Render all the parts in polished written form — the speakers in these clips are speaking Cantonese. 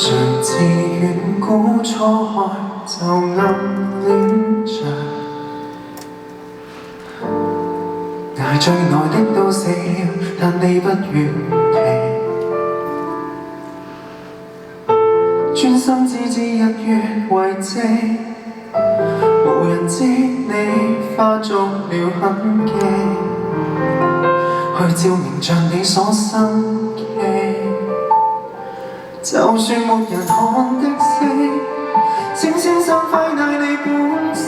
誰自遠古初開就暗戀着，捱最耐的都死了，但你不遠期。專心致志日月為證，無人知你化作了痕跡，去照明着你所生機。就算沒人看的星，閃閃生輝乃你本性。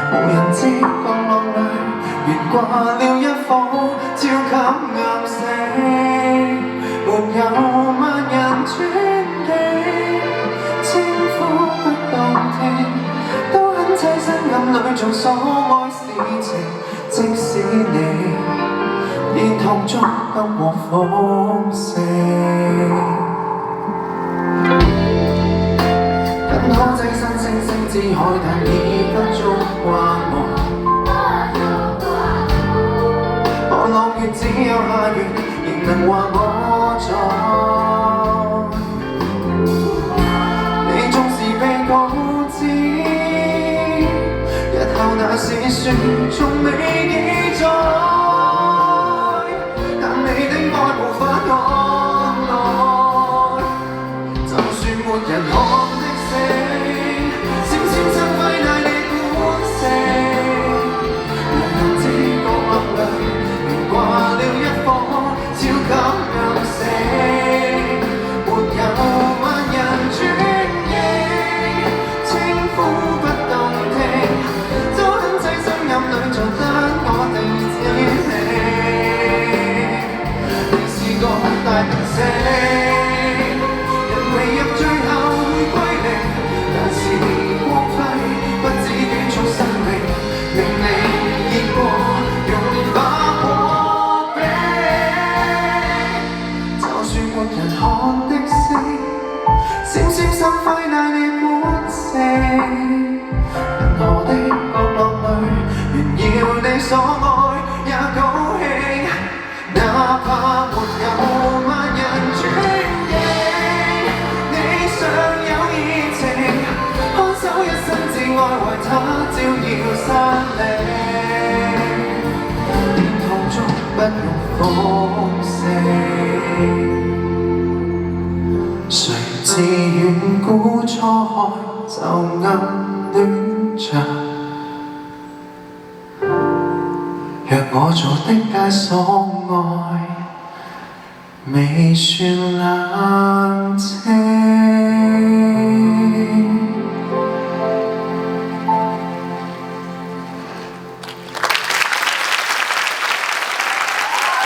無人知角落裏懸掛了一顆超級岩石，沒有萬人尊敬，稱呼不動聽，都很棲身暗裏做所愛事情。即使你變痛中不獲豐盛，很可擠身星星之海，但已不足掛礙。我朗月只有下月，仍能話我在。你縱是被告知，日後那史書從未記載，但你的愛無法安來。就算沒人看的星，閃閃生輝乃你本性。無人知角落裏懸掛了一顆超級岩石，沒有萬人尊敬，稱呼不動聽，都很棲身暗裏做得我哋知你。你是個大明星，人為入最後會歸零，但是光輝不止短促生命，令你熱過融化過冰。就算沒人看的星，閃閃生輝乃你本性。銀河的角落裏炫耀你所愛也高興，哪怕沒有萬人尊敬，你尚有熱情，看守一生至愛為他照耀山嶺，變痛中不用豐盛。誰自遠古初開就暗戀着，若我做的皆所愛，未算冷。